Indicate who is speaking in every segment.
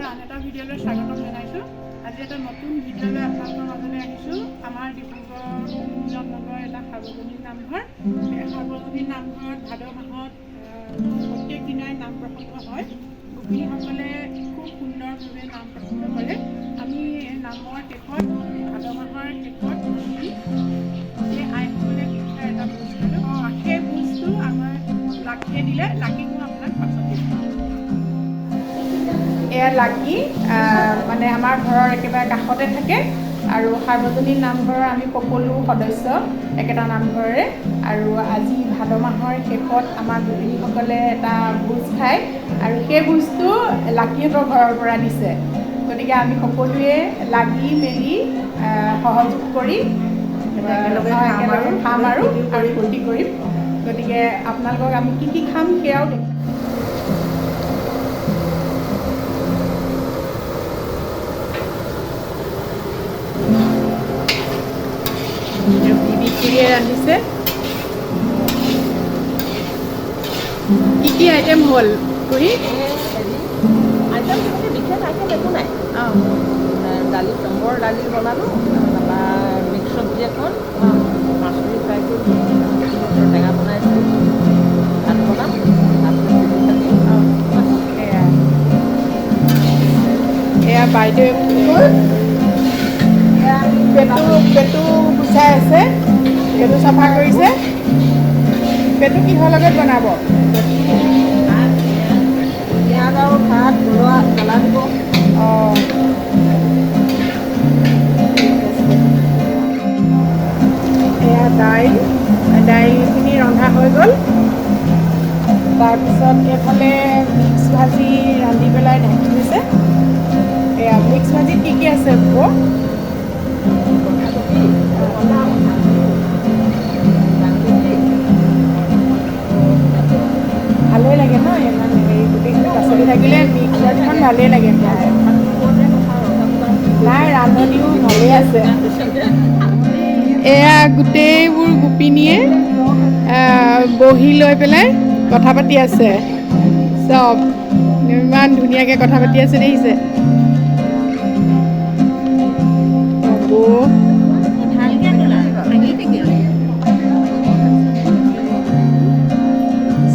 Speaker 1: আন এটা ভিডিঅ'লৈ স্বাগতম জনাইছোঁ। আজি এটা নতুন ভিডিঅ'লৈ আপোনালোকৰ মাজলৈ আহিছোঁ। আমাৰ ডিব্ৰুগড় নগৰৰ এটা সাৰ্বজনীন নামঘৰ। এই সাৰ্বজনীন নামঘৰত ভাদ মাহত প্ৰত্যেক দিনাই নাম প্ৰসংগ হয়। গোপিনীসকলে খুব সুন্দৰভাৱে নাম প্ৰসংগ কৰে। আমি নামৰ শেষত ভাদ মাহৰ শেষত এই আইসকলে শিক্ষাৰ এটা বুজ পালোঁ। সেই বুজটো আমাৰ লাকিয়ে দিলে। লাকিক মই আপোনাক পাছত দিম। এয়া লাকি মানে আমাৰ ঘৰৰ একেবাৰে কাষতে থাকে আৰু সাৰ্বজনীন নামঘৰৰ আমি সকলো সদস্য একেটা নামঘৰৰে। আৰু আজি ভাদ মাহৰ শেষত আমাৰ গোপিনীসকলে এটা ভোজ খায় আৰু সেই ভোজটো লাকিহঁতৰ ঘৰৰ পৰা দিছে। গতিকে আমি সকলোৱে লাগি মেলি সহযোগ কৰি একেলগে খাম আৰু ফূৰ্তি কৰিম। গতিকে আপোনালোকক আমি কি খাম সেয়াও দেখাম। বিবিখিৰিয়ে ৰান্ধিছে। কি আইটেম হ'ল খুৰী?
Speaker 2: আইটেম বিশেষ আইটেম একো নাই। দালি নম্বৰ দালি বনালোঁ, তাৰপৰা মিক্স চব্জি এখন, মাছুৰি ফ্ৰাই কৰিলোঁ, টেঙা বনাইছোঁ, ভাত বনাম,
Speaker 1: এয়া বাইদেউ পেটু গুচাই আছে, পেটু চাফা কৰিছে। পেটু কিহৰ লগত বনাব?
Speaker 2: পিঁয়াজ আৰু ভাত জ্বলা দিব।
Speaker 1: এয়া দাইলখিনি ৰন্ধা হৈ গ'ল। তাৰপিছত এইফালে মিক্স ভাজি ৰান্ধি পেলাই ঢাকি দিছে। এয়া মিক্স ভাজিত কি আছে ব? ভালেই লাগে ন, ইমান হেৰি গোটেইখিনি পাচলি থাকিলে মিক্স ভাজিখন ভালেই লাগে। নাই, ৰান্ধনিও ভালেই আছে। এয়া গোটেইবোৰ গোপিনীয়ে বহি লৈ পেলাই কথা পাতি আছে। চব ইমান ধুনীয়াকৈ কথা পাতি আছে দেখিছে।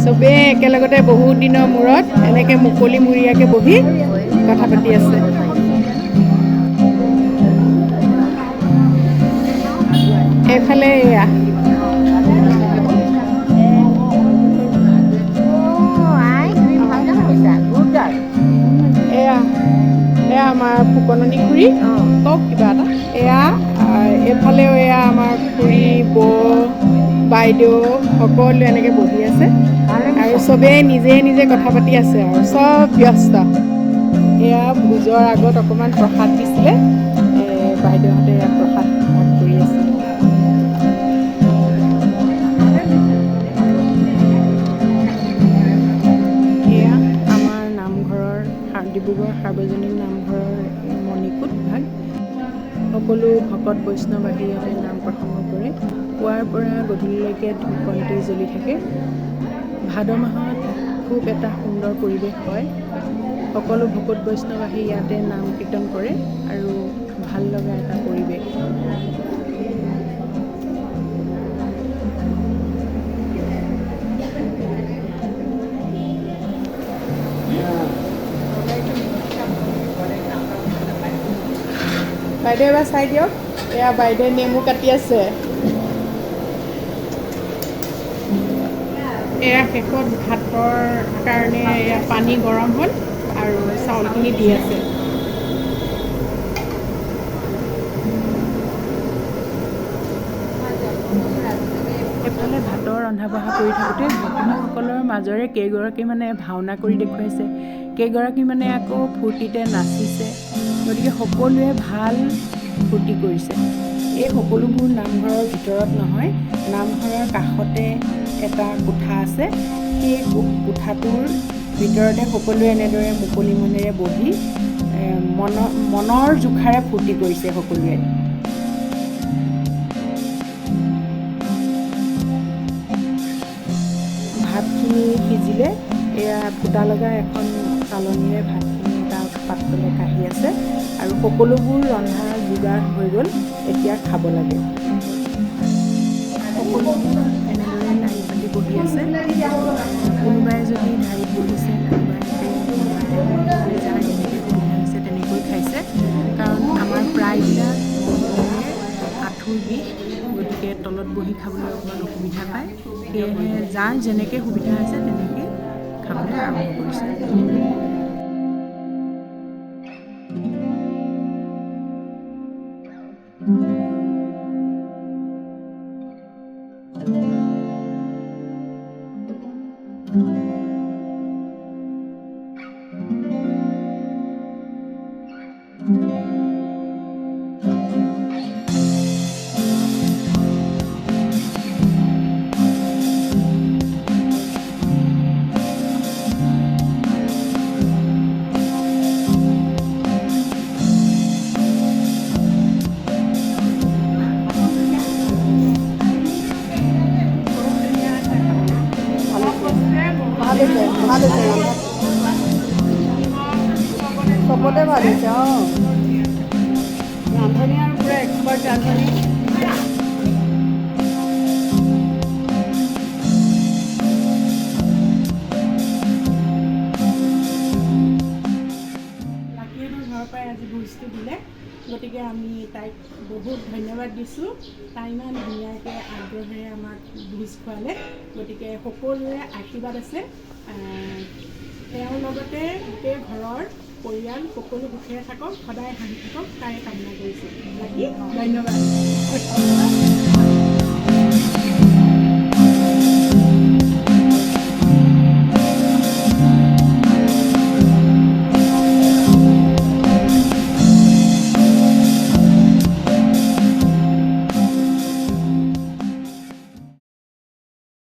Speaker 1: চবেই একেলগতে বহুত দিনৰ মূৰত এনেকৈ মুকলিমূৰীয়াকৈ বহি কথা পাতি আছে। এইফালে এয়া এয়া আমাৰ ফুকননি খুৰী। কওক কিবা এটা। এয়া এইফালেও এয়া আমাৰ খুৰী, বৌ, বাইদেউ সকলো এনেকৈ বহি আছে আৰু চবেই নিজে নিজে কথা পাতি আছে আৰু চব ব্যস্ত। এয়া ভোজৰ আগত অকণমান প্ৰসাদ দিছিলে। বাইদেউহঁতে এয়া প্ৰসাদ ভাগ কৰি আছে। এয়া আমাৰ নামঘৰৰ ডিব্ৰুগড় সাৰ্বজনীন নামঘৰৰ মণিকূট ভাগ। সকলো ভকত বৈষ্ণৱ আহি ইয়াতে নাম প্ৰসংগ কৰে। পুৱাৰ পৰা গধূলিলৈকে ধূপ বন্তি জ্বলি থাকে। ভাদ মাহত খুব এটা সুন্দৰ পৰিৱেশ হয়। সকলো ভকত বৈষ্ণৱ আহি ইয়াতে নাম কীৰ্তন কৰে আৰু ভাল লগা এটা পৰিৱেশ। বাইদেউ এবাৰ চাই দিয়ক। এয়া বাইদেৱে নেমু কাটি আছে। এয়া শেষত ভাতৰ কাৰণে এয়া পানী গৰম হ'ল আৰু চাউলখিনি দি আছে। এফালে ভাতৰ ৰন্ধা বঢ়া কৰি থাকোঁতে গোপিনীসকলৰ মাজৰে কেইগৰাকী মানে ভাওনা কৰি দেখুৱাইছে, কেইগৰাকী মানে আকৌ ফূৰ্তিতে নাচিছে। গতিকে সকলোৱে ভাল ফূৰ্তি কৰিছে। এই সকলোবোৰ নামঘৰৰ ভিতৰত নহয়, নামঘৰৰ কাষতে এটা কোঠা আছে। সেই কোঠাটোৰ ভিতৰতে সকলোৱে এনেদৰে মুকলি মনেৰে বহি মনৰ জোখাৰে ফূৰ্তি কৰিছে সকলোৱে। ভাতখিনি সিজিলে এয়া ফুটা লগা এখন চালনীৰে ভাতখিনি এটা পাত্ৰলৈ কাঢ়ি আছে আৰু সকলোবোৰ ৰন্ধা যোগাৰ হৈ গ'ল। এতিয়া খাব লাগে। সকলোবোৰ এনেদৰে লাৰি পাতি বহি আছে। কোনোবাই যদি ঢাৰিত বহিছে, কোনোবাই যাৰ যেনেকৈ সুবিধা হৈছে তেনেকৈ খাইছে। কাৰণ আমাৰ প্ৰায়বিলাক মানুহৰে আঁঠুৰ বিষ, গতিকে তলত বহি খাবলৈ অকণমান অসুবিধা পায়। সেয়েহে যাৰ যেনেকৈ সুবিধা হৈছে তেনেকৈ খাবলৈ আৰম্ভ কৰিছে।
Speaker 3: চবতে ভাল হৈছে। ৰান্ধনি আৰু পুৰা এক্সপাৰ্ট ৰান্ধনি।
Speaker 1: ঘৰৰ পৰাই আজি ভোজটো দিলে, গতিকে আমি তাইক বহুত ধন্যবাদ দিছোঁ। তাই ইমান ধুনীয়াকৈ আগ্ৰহেৰে আমাক ভোজ খোৱালে, গতিকে সকলোৰে আশীৰ্বাদ আছে। তেওঁৰ লগতে গোটেই ঘৰৰ পৰিয়াল সকলো সুখেৰে থাকক, সদায় হাঁহি থাকক, তাই কামনা কৰিছোঁ। বাকী ধন্যবাদ।